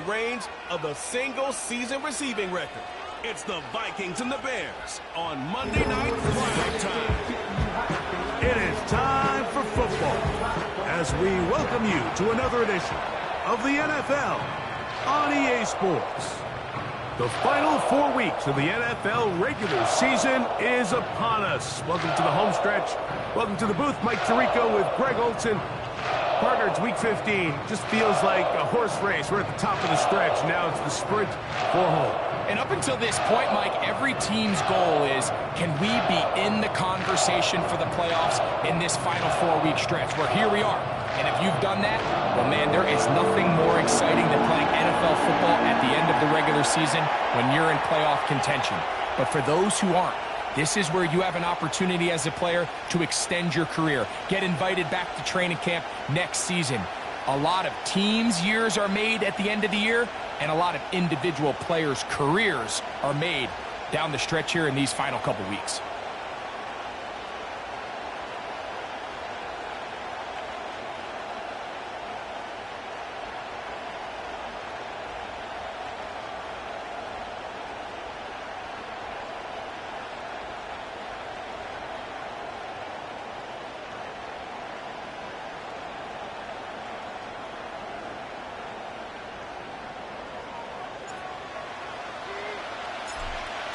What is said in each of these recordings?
reins of the single-season receiving record. It's the Vikings and the Bears on Monday Night Prime Time. It is time for football as we welcome you to another edition of the NFL on EA Sports. The final 4 weeks of the NFL regular season is upon us. Welcome to the home stretch. Welcome to the booth. Mike Tirico with Greg Olson. Partner, it's week 15. Just feels like a horse race. We're at the top of the stretch. Now it's the sprint for home. And up until this point, Mike, every team's goal is, can we be in the conversation for the playoffs in this final 4-week stretch? Where here we are. And if you've done that, well, man, there is nothing more exciting than playing NFL football at the end of the regular season when you're in playoff contention. But for those who aren't, this is where you have an opportunity as a player to extend your career, get invited back to training camp next season. A lot of teams' years are made at the end of the year, and a lot of individual players' careers are made down the stretch here in these final couple weeks.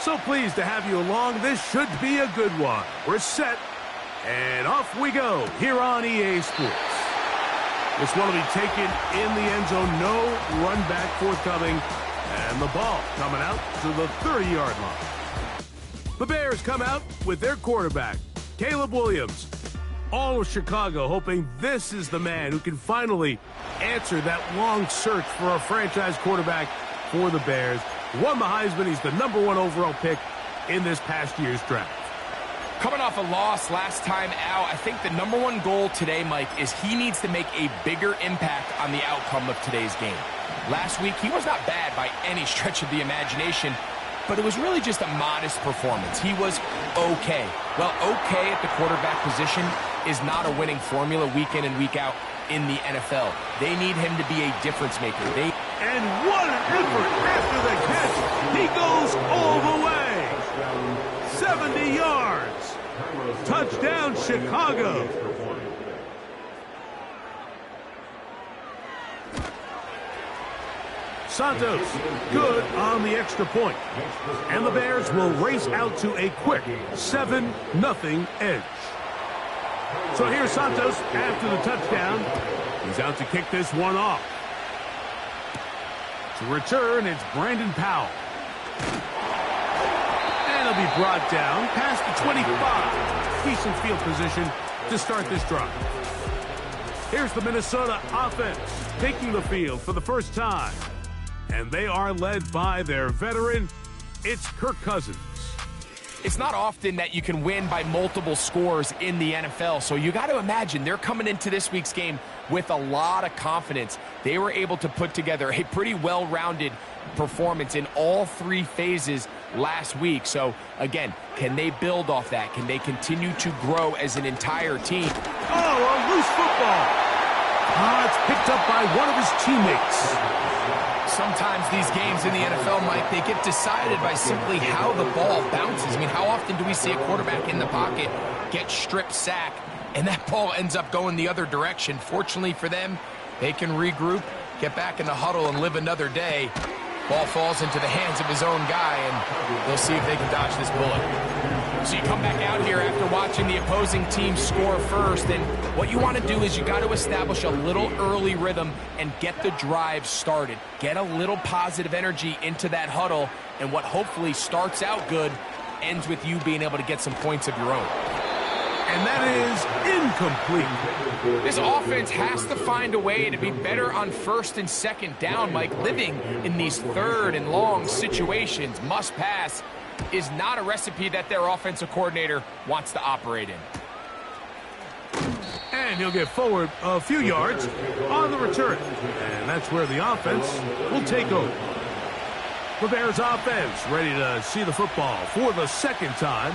So pleased to have you along. This should be a good one. We're set, and off we go here on EA Sports. This one will be taken in the end zone. No run back forthcoming, and the ball coming out to the 30-yard line. The Bears come out with their quarterback, Caleb Williams. All of Chicago hoping this is the man who can finally answer that long search for a franchise quarterback for the Bears. Won the Heisman. He's the #1 overall pick in this past year's draft. Coming off a loss last time out, I think the #1 goal today, Mike, is he needs to make a bigger impact on the outcome of today's game. Last week, he was not bad by any stretch of the imagination, but it was really just a modest performance. He was okay. Well, okay at the quarterback position is not a winning formula week in and week out in the NFL. They need him to be a difference maker. And what an effort after the catch. He goes all the way. 70 yards. Touchdown, Chicago. Santos, good on the extra point. And the Bears will race out to a quick 7-0 edge. So here's Santos after the touchdown. He's out to kick this one off. To return, it's Brandon Powell. And he'll be brought down past the 25. Decent field position to start this drive. Here's the Minnesota offense taking the field for the first time. And they are led by their veteran. It's Kirk Cousins. It's not often that you can win by multiple scores in the NFL, so you got to imagine they're coming into this week's game with a lot of confidence. They were able to put together a pretty well-rounded performance in all 3 phases last week. So, again, can they build off that? Can they continue to grow as an entire team? Oh, a loose football. It's picked up by one of his teammates. Sometimes these games in the NFL, Mike, they get decided by simply how the ball bounces. I mean, how often do we see a quarterback in the pocket get strip sack and that ball ends up going the other direction? Fortunately for them, they can regroup, get back in the huddle, and live another day. Ball falls into the hands of his own guy, and they'll see if they can dodge this bullet. So you come back out here after watching the opposing team score first, and what you want to do is you got to establish a little early rhythm and get the drive started. Get a little positive energy into that huddle, and what hopefully starts out good ends with you being able to get some points of your own. And that is incomplete. This offense has to find a way to be better on first and second down, Mike. Living in these third and long situations, must pass, is not a recipe that their offensive coordinator wants to operate in. And he'll get forward a few yards on the return. And that's where the offense will take over. The Bears offense ready to see the football for the second time.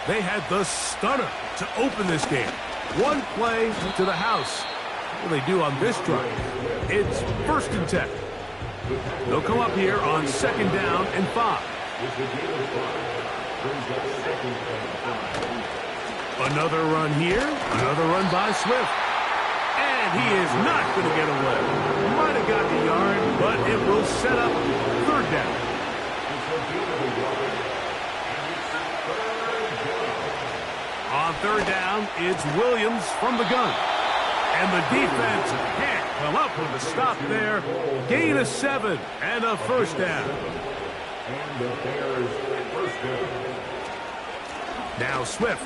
They had the stunner to open this game. One play to the house. What do they do on this drive? It's 1st and 10. They'll come up here on 2nd down and 5. Another run here. Another run by Swift. And he is not going to get away. Might have got the yard, but it will set up 3rd down. On 3rd down, it's Williams from the gun. And the defense can't come up with a stop there. Gain of 7 and a 1st down. And the Bears first down. Now Swift.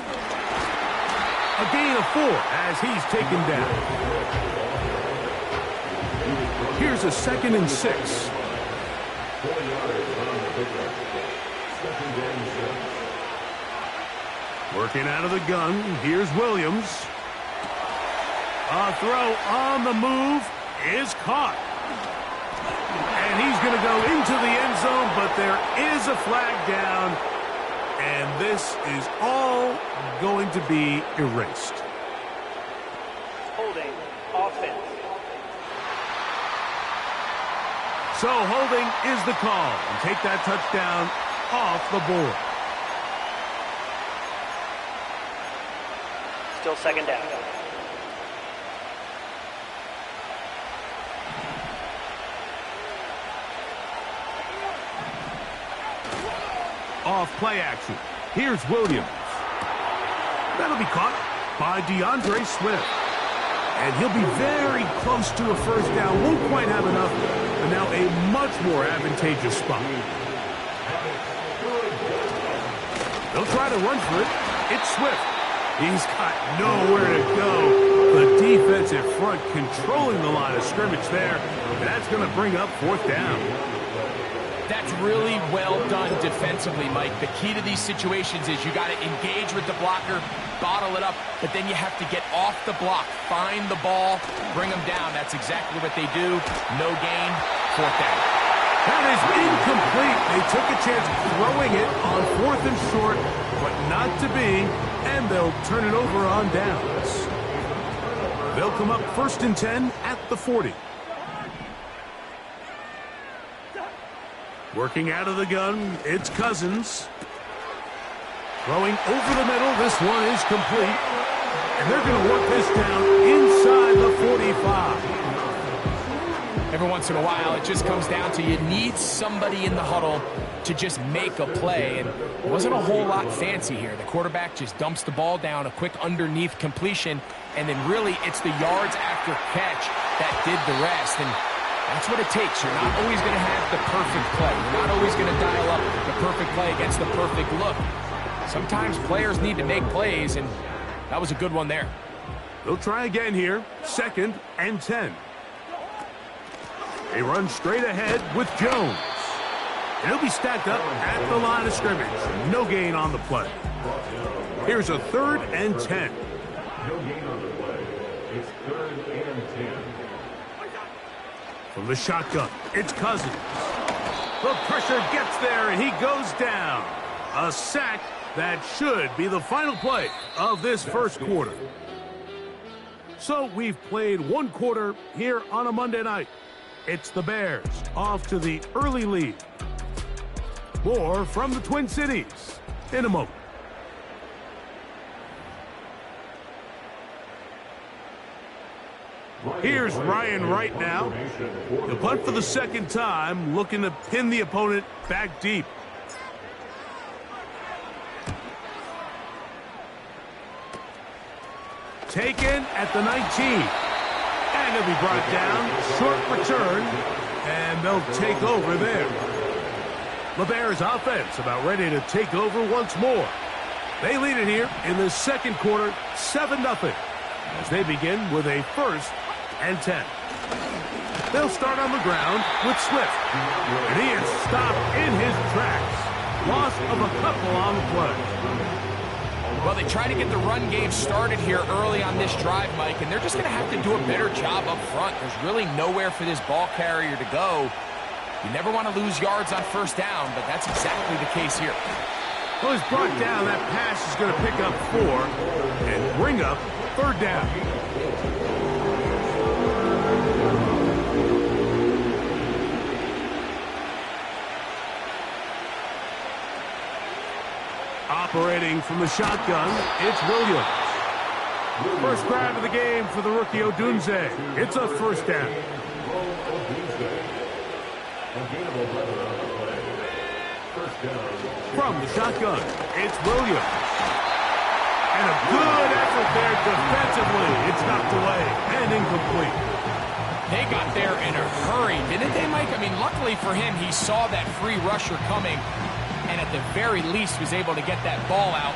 A gain of 4 as he's taken down. Here's a 2nd and 6. 4 yards on the pickup. 2nd and 7. Working out of the gun. Here's Williams. A throw on the move is caught. And he's going to go into the end zone, but there is a flag down. And this is all going to be erased. Holding offense. So holding is the call. And take that touchdown off the board. Still 2nd down. Off play action. Here's Williams. That'll be caught by DeAndre Swift. And he'll be very close to a 1st down. Won't quite have enough, but now a much more advantageous spot. They'll try to run for it. It's Swift. He's got nowhere to go. The defensive front controlling the line of scrimmage there. And that's going to bring up 4th down. That's really well done defensively, Mike. The key to these situations is you got to engage with the blocker, bottle it up, but then you have to get off the block, find the ball, bring them down. That's exactly what they do. No gain, 4th down. That is incomplete. They took a chance throwing it on 4th and short, but not to be, and they'll turn it over on downs. They'll come up 1st and 10 at the 40. Working out of the gun, it's Cousins. Throwing over the middle, this one is complete. And they're going to work this down inside the 45. Every once in a while, it just comes down to you need somebody in the huddle to just make a play. And it wasn't a whole lot fancy here. The quarterback just dumps the ball down, a quick underneath completion, and then really it's the yards after catch that did the rest. And that's what it takes. You're not always going to have the perfect play. You're not always going to dial up the perfect play against the perfect look. Sometimes players need to make plays, and that was a good one there. They'll try again here. 2nd and 10. They run straight ahead with Jones. And he'll be stacked up at the line of scrimmage. No gain on the play. Here's a 3rd and 10. No gain on the play. It's 3rd and 10. From the shotgun, it's Cousins. The pressure gets there, and he goes down. A sack that should be the final play of this 1st quarter. So we've played 1 quarter here on a Monday night. It's the Bears off to the early lead. More from the Twin Cities in a moment. Here's Ryan Wright now. The punt for the 2nd time, looking to pin the opponent back deep. Taken at the 19. And he'll be brought down. Short return. And they'll take over there. The Bears offense about ready to take over once more. They lead it here in the 2nd quarter, 7-0. As they begin with a 1st and 10. They'll start on the ground with Swift. And he is stopped in his tracks. Loss of a couple on the play. Well, they try to get the run game started here early on this drive, Mike, and they're just going to have to do a better job up front. There's really nowhere for this ball carrier to go. You never want to lose yards on 1st down, but that's exactly the case here. Well, he's brought down. That pass is going to pick up 4 and bring up 3rd down. Operating from the shotgun, it's Williams. First grab of the game for the rookie Odunze. It's a first down. From the shotgun, it's Williams. And a good effort there defensively. It's knocked away and incomplete. They got there in a hurry, didn't they, Mike? I mean, luckily for him, he saw that free rusher coming, and at the very least was able to get that ball out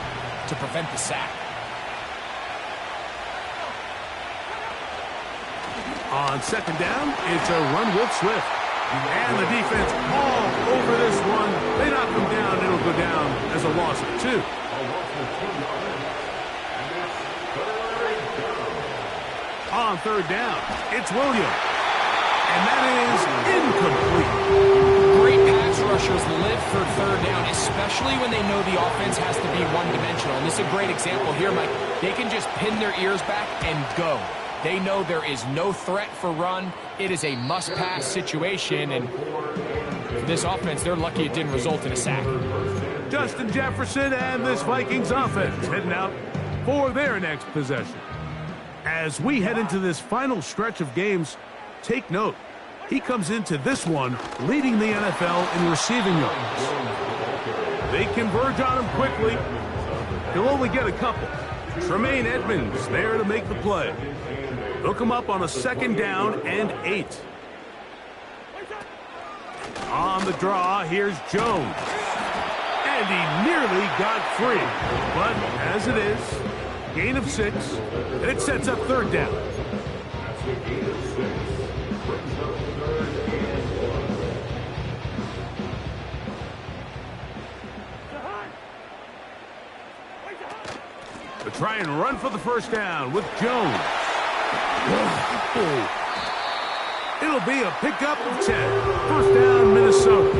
to prevent the sack. On second down, it's a run with Swift. And the defense all over this one. They knock him down. It'll go down as a loss of 2. On third down, it's Williams. And that is incomplete. Great pass rushers live for third down, especially when they know the offense has to be one-dimensional. And this is a great example here, Mike. They can just pin their ears back and go. They know there is no threat for run. It is a must-pass situation, and for this offense, they're lucky it didn't result in a sack. Justin Jefferson and this Vikings offense heading out for their next possession. As we head into this final stretch of games, take note. He comes into this one leading the NFL in receiving yards. They converge on him quickly. He'll only get a couple. Tremaine Edmonds there to make the play. Hook him up on a second down and 8. On the draw, here's Jones. And he nearly got free. But as it is, gain of 6, and it sets up third down. They try and run for the first down with Jones. It'll be a pickup of 10. First down, Minnesota.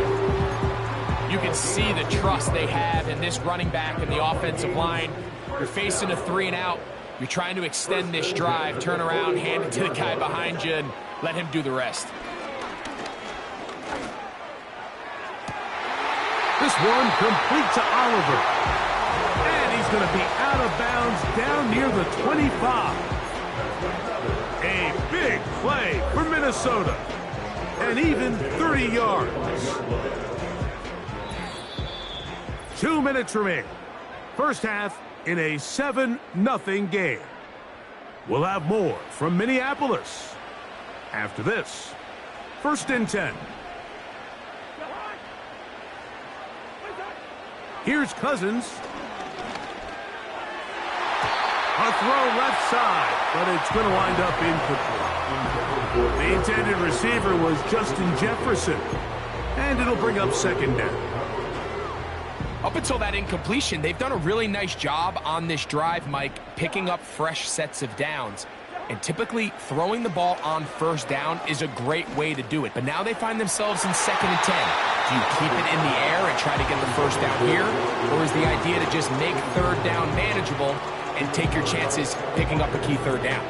You can see the trust they have in this running back and the offensive line. You're facing a 3 and out. You're trying to extend this drive, turn around, hand it to the guy behind you, and let him do the rest. This one complete to Oliver. And he's going to be out of bounds down near the 25. A big play for Minnesota. And even 30 yards. 2 minutes remain. First half in a 7-0 game. We'll have more from Minneapolis after this. First and 10. Here's Cousins. A throw left side, but it's going to wind up incomplete. The intended receiver was Justin Jefferson, and it'll bring up second down. Up until that incompletion, they've done a really nice job on this drive, Mike, picking up fresh sets of downs. And typically, throwing the ball on first down is a great way to do it. But now they find themselves in second and 10. Do you keep it in the air and try to get the first down here? Or is the idea to just make third down manageable and take your chances picking up a key third down?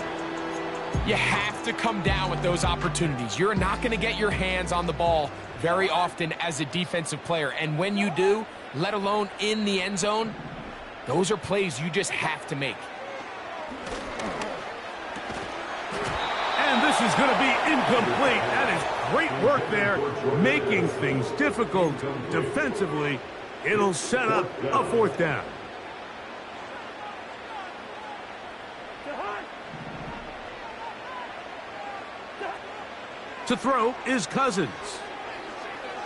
You have to come down with those opportunities. You're not going to get your hands on the ball very often as a defensive player. And when you do, let alone in the end zone, those are plays you just have to make. And this is going to be incomplete. That is great work there, making things difficult defensively. It'll set up a fourth down. To throw is Cousins.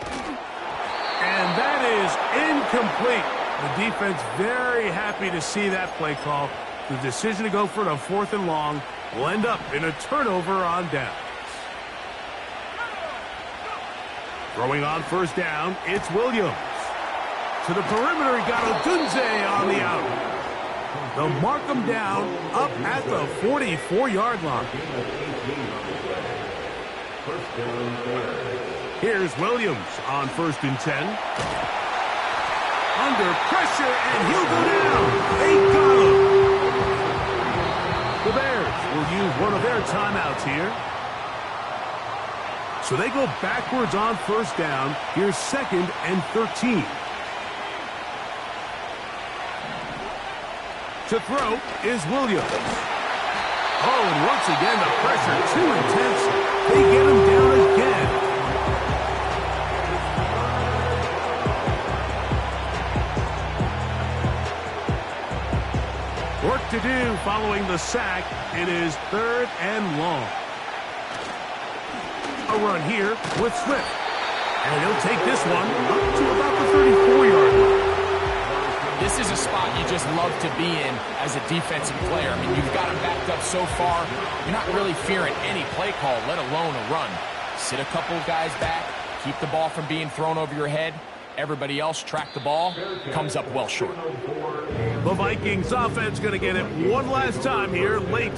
And that is incomplete. The defense very happy to see that play call. The decision to go for it on 4th and long will end up in a turnover on downs. Throwing on first down, it's Williams. To the perimeter, he got Odunze on the out. They'll mark him down up at the 44-yard line. Here's Williams on 1st and 10. Under pressure, and he'll go down. They got him. The Bears will use one of their timeouts here. So they go backwards on first down. Here's 2nd and 13. To throw is Williams. Oh, and once again, the pressure too intense. They get him down again. Work to do following the sack. It is 3rd and long. A run here with Swift. And he'll take this one up to about the 34-yard line. This is a spot you just love to be in as a defensive player. I mean, you've got him backed up so far, you're not really fearing any play call, let alone a run. Sit a couple of guys back, keep the ball from being thrown over your head. Everybody else track the ball, comes up well short. The Vikings offense going to get it one last time here late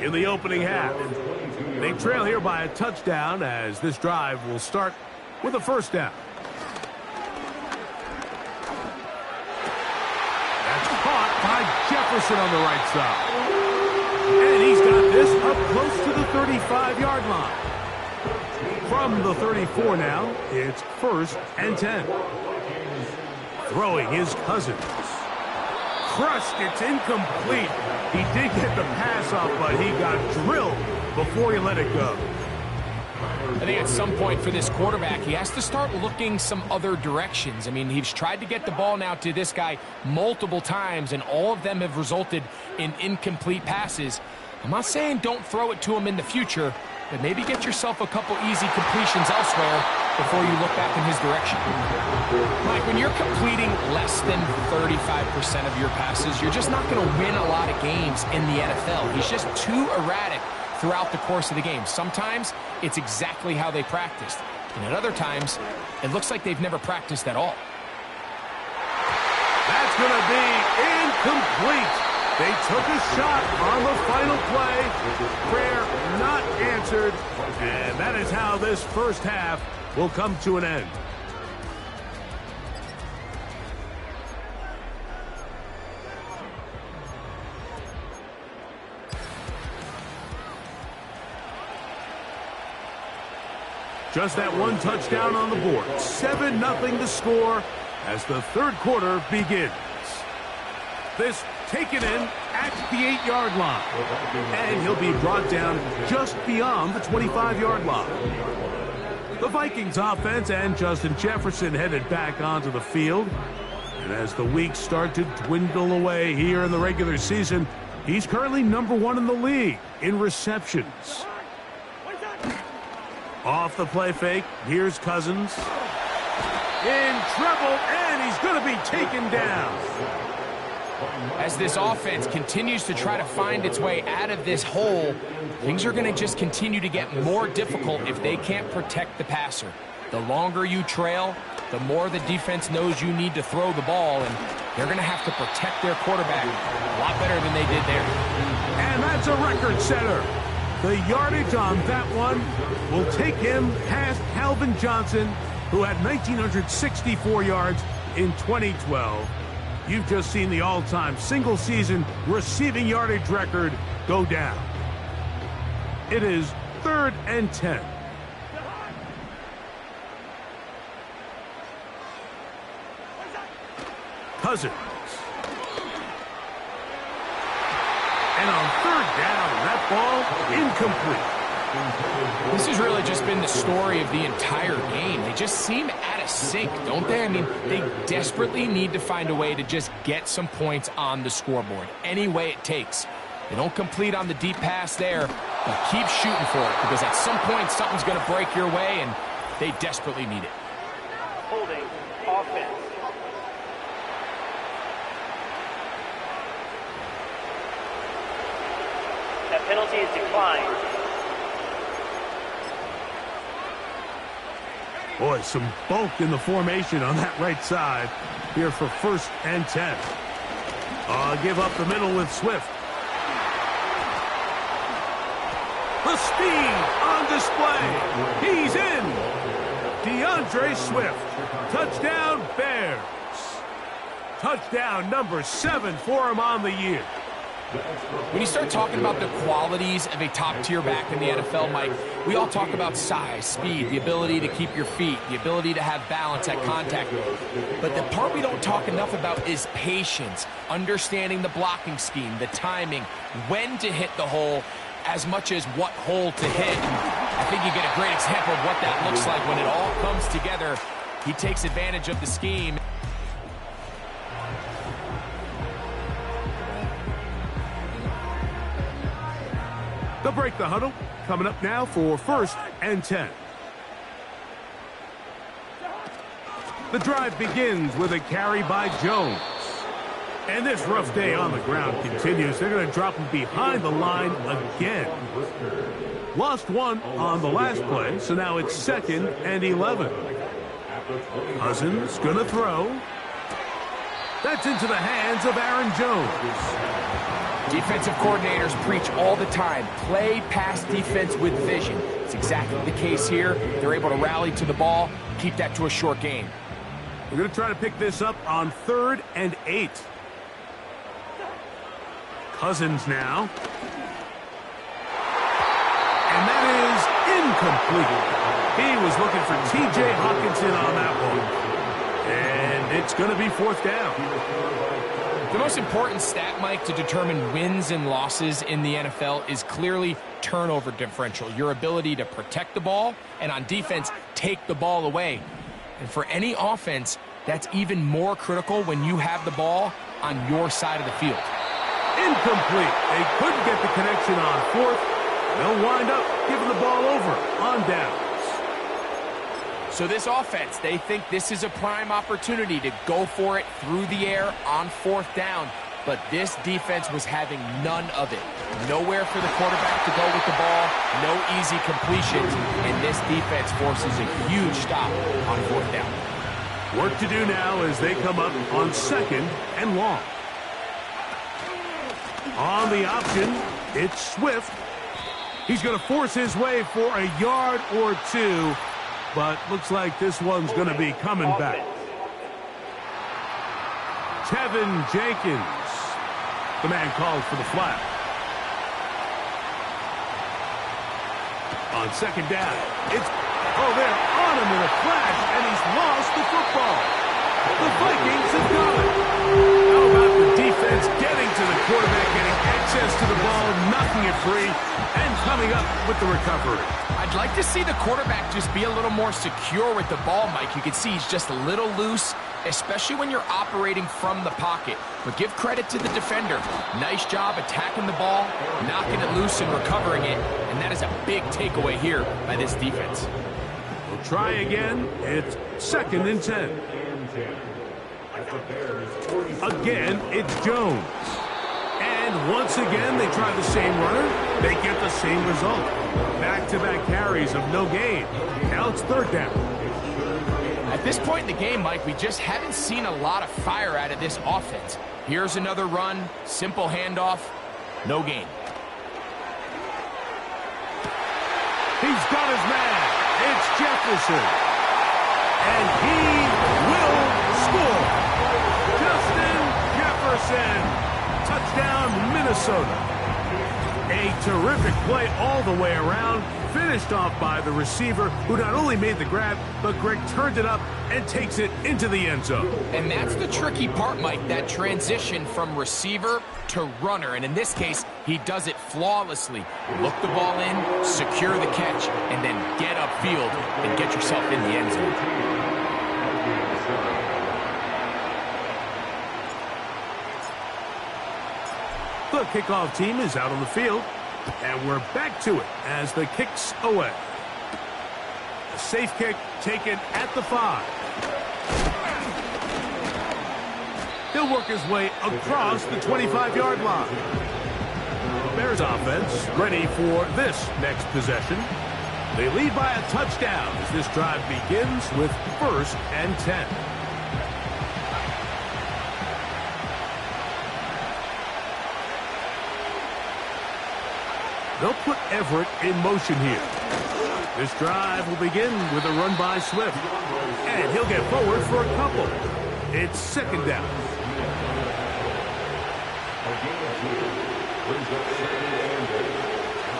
in the opening half. They trail here by a touchdown as this drive will start with a first down. That's caught by Jefferson on the right side. And he's got this up close to the 35-yard line. From the 34 now, it's 1st and 10. Throwing his Cousins. Crushed, it's incomplete. He did get the pass off, but he got drilled before he let it go. I think at some point for this quarterback, he has to start looking some other directions. I mean, he's tried to get the ball now to this guy multiple times, and all of them have resulted in incomplete passes. I'm not saying don't throw it to him in the future, but maybe get yourself a couple easy completions elsewhere before you look back in his direction. Mike, when you're completing less than 35% of your passes, you're just not going to win a lot of games in the NFL. He's just too erratic throughout the course of the game. Sometimes it's exactly how they practiced, and at other times it looks like they've never practiced at all. That's going to be incomplete. They took a shot on the final play. Prayer not answered, and that is how this first half will come to an end. Just that one touchdown on the board. 7-0 to score as the third quarter begins. This taken in at the 8-yard line. And he'll be brought down just beyond the 25-yard line. The Vikings offense and Justin Jefferson headed back onto the field. And as the weeks start to dwindle away here in the regular season, he's currently #1 in the league in receptions. Off the play fake, here's Cousins. In trouble, and he's going to be taken down. As this offense continues to try to find its way out of this hole, things are going to just continue to get more difficult if they can't protect the passer. The longer you trail, the more the defense knows you need to throw the ball, and they're going to have to protect their quarterback a lot better than they did there. And that's a record setter. The yardage on that one will take him past Calvin Johnson, who had 1,964 yards in 2012. You've just seen the all-time single-season receiving yardage record go down. It is 3rd and 10. Cousins. And on 3rd down, that ball incomplete. This has really just been the story of the entire game. They just seem out of sync, don't they? I mean, they desperately need to find a way to just get some points on the scoreboard, any way it takes. They don't complete on the deep pass there, but keep shooting for it, because at some point something's going to break your way, and they desperately need it. Holding offense. That penalty is declined. Boy, some bulk in the formation on that right side here for 1st and 10. Give up the middle with Swift. The speed on display. He's in. DeAndre Swift. Touchdown, Bears. Touchdown number 7 for him on the year. When you start talking about the qualities of a top-tier back in the NFL, Mike, we all talk about size, speed, the ability to keep your feet, the ability to have balance at contact. But the part we don't talk enough about is patience, understanding the blocking scheme, the timing, when to hit the hole, as much as what hole to hit. And I think you get a great example of what that looks like when it all comes together. He takes advantage of the scheme. They'll break the huddle. Coming up now for 1st and 10. The drive begins with a carry by Jones. And this rough day on the ground continues. They're going to drop him behind the line again. Lost one on the last play, so now it's 2nd and 11. Cousins going to throw. That's into the hands of Aaron Jones. Defensive coordinators preach all the time, play pass defense with vision. It's exactly the case here. They're able to rally to the ball, keep that to a short game. We're going to try to pick this up on 3rd and 8. Cousins now. And that is incomplete. He was looking for T.J. Hawkinson on that one. And it's going to be 4th down. The most important stat, Mike, to determine wins and losses in the NFL is clearly turnover differential, your ability to protect the ball, and on defense, take the ball away. And for any offense, that's even more critical when you have the ball on your side of the field. Incomplete. They couldn't get the connection on 4th. They'll wind up giving the ball over on downs. So this offense, they think this is a prime opportunity to go for it through the air on 4th down. But this defense was having none of it. Nowhere for the quarterback to go with the ball, no easy completions, and this defense forces a huge stop on 4th down. Work to do now as they come up on 2nd and long. On the option, it's Swift. He's going to force his way for a yard or 2, but looks like this one's going to be coming back. Tevin Jenkins, the man called for the flag. On 2nd down, it's, they're on him in a flash, and he's lost the football. The Vikings have got it. How about the defense getting to the quarterback, getting access to the ball, knocking it free, and coming up with the recovery. I'd like to see the quarterback just be a little more secure with the ball, Mike. You can see he's just a little loose, especially when you're operating from the pocket. But give credit to the defender. Nice job attacking the ball, knocking it loose and recovering it, and that is a big takeaway here by this defense. We'll try again. It's 2nd and 10. Again, it's Jones. And once again, they try the same runner. They get the same result. Back-to-back carries of no gain. Now it's 3rd down. At this point in the game, Mike, we just haven't seen a lot of fire out of this offense. Here's another run, simple handoff, no gain. He's got his man. It's Jefferson. And he will score. Justin Jefferson. Touchdown, Minnesota. A terrific play all the way around. Finished off by the receiver, who not only made the grab, but Greg turned it up and takes it into the end zone. And that's the tricky part, Mike, that transition from receiver to runner. And in this case, he does it flawlessly. Look the ball in, secure the catch, and then get upfield and get yourself in the end zone. The kickoff team is out on the field, and we're back to it as the kick's away. A safe kick taken at the 5. He'll work his way across the 25-yard line. Bears offense ready for this next possession. They lead by a touchdown as this drive begins with 1st and 10. They'll put Everett in motion here. This drive will begin with a run by Swift. And he'll get forward for a couple. It's 2nd down.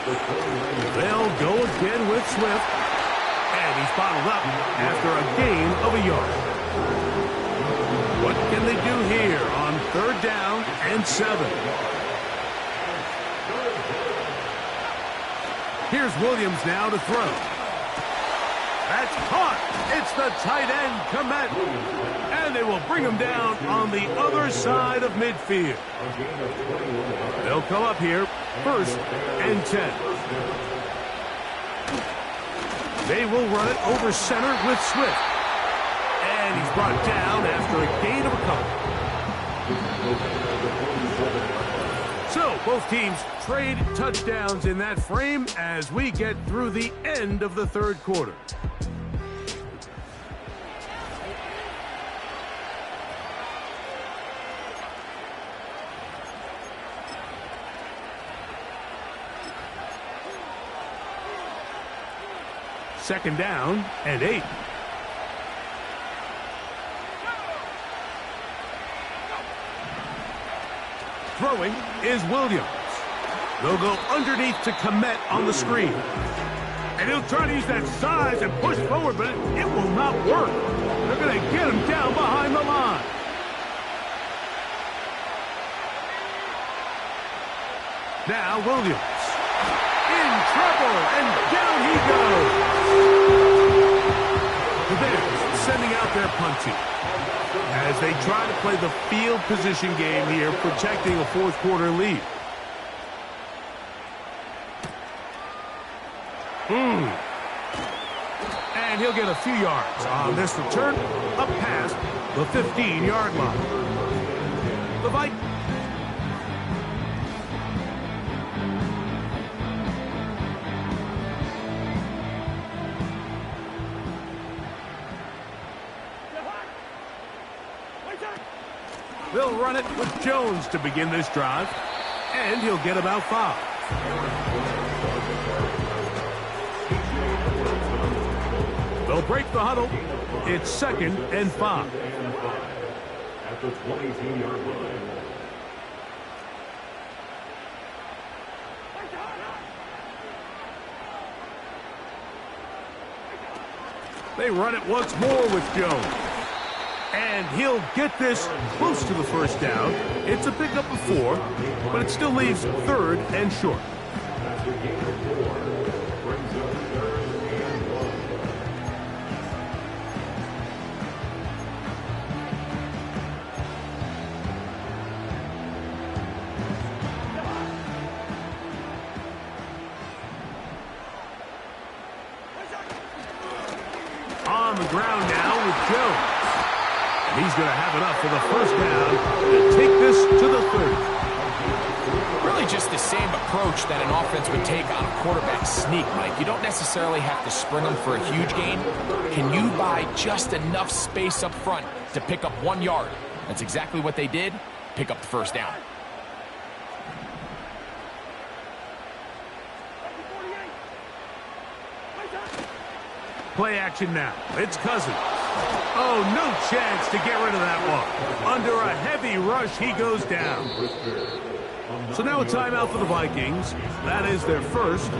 They'll go again with Swift. And he's bottled up after a gain of a yard. What can they do here on 3rd down and 7? Here's Williams now to throw. That's caught. It's the tight end, Komet. And they will bring him down on the other side of midfield. They'll come up here, 1st and 10. They will run it over center with Swift. And he's brought down after a gain of a couple. So, both teams trade touchdowns in that frame as we get through the end of the 3rd quarter. Second down and 8. Throwing is Williams. They'll go underneath to Komet on the screen. And he'll try to use that size and push forward, but it will not work. They're going to get him down behind the line. Now Williams. In trouble, and down he goes. The Bears sending out their punt team as they try to play the field position game here, protecting a 4th quarter lead. And he'll get a few yards on this return up past the 15-yard line. The Vikings. They'll run it with Jones to begin this drive, and he'll get about 5. They'll break the huddle. It's 2nd and 5. At the 22-yard line. They run it once more with Jones. And he'll get this close to the 1st down. It's a pickup of 4, but it still leaves 3rd and short. On the ground now with Jones. He's going to have enough for the 1st down and take this to the 30. Really just the same approach that an offense would take on a quarterback sneak, Mike. You don't necessarily have to spring them for a huge gain. Can you buy just enough space up front to pick up 1 yard? That's exactly what they did. Pick up the 1st down. Play action now. It's Cousins. Oh, no chance to get rid of that one. Under a heavy rush, he goes down. So now a timeout for the Vikings. That is their 1st.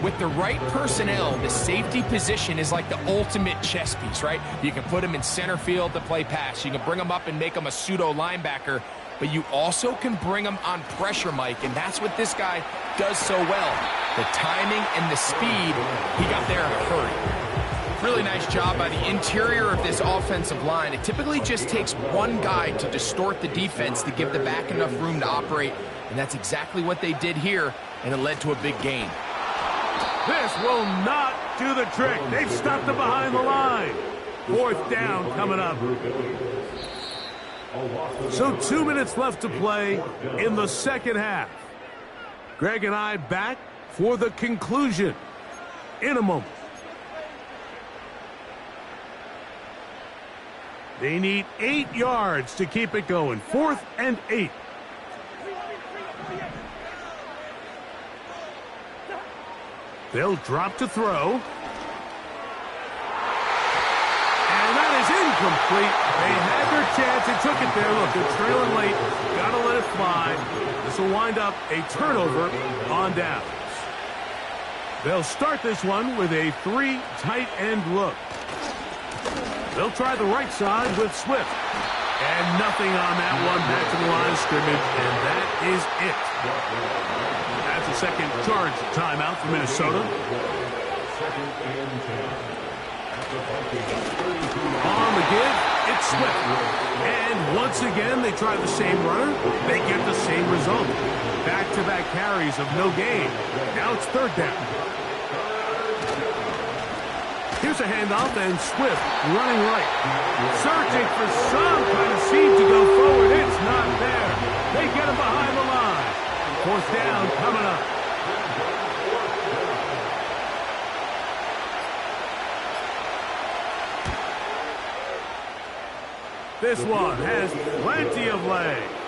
With the right personnel, the safety position is like the ultimate chess piece, right? You can put him in center field to play pass. You can bring him up and make him a pseudo linebacker, but you also can bring him on pressure, Mike, and that's what this guy does so well. The timing and the speed, he got there in a hurry. Really nice job by the interior of this offensive line. It typically just takes one guy to distort the defense to give the back enough room to operate, and that's exactly what they did here, and it led to a big gain. This will not do the trick. They've stopped him behind the line. 4th down coming up. So 2 minutes left to play in the 2nd half. Greg and I back for the conclusion in a moment. They need 8 yards to keep it going. 4th and 8. They'll drop to throw. And that is incomplete. They had their chance and took it there. Look, they're trailing late. Got to let it fly. This will wind up a turnover on downs. They'll start this one with a 3 tight end look. They'll try the right side with Swift. And nothing on that one. Back to the line of scrimmage, and that is it. That's a second charge timeout for Minnesota. On the give, it's Swift. And once again, they try the same runner. They get the same result. Back-to-back carries of no gain. Now it's third down. Here's a handoff, and Swift running right. Searching for some kind of seam to go forward. It's not there. They get him behind the line. Fourth down coming up. This one has plenty of legs.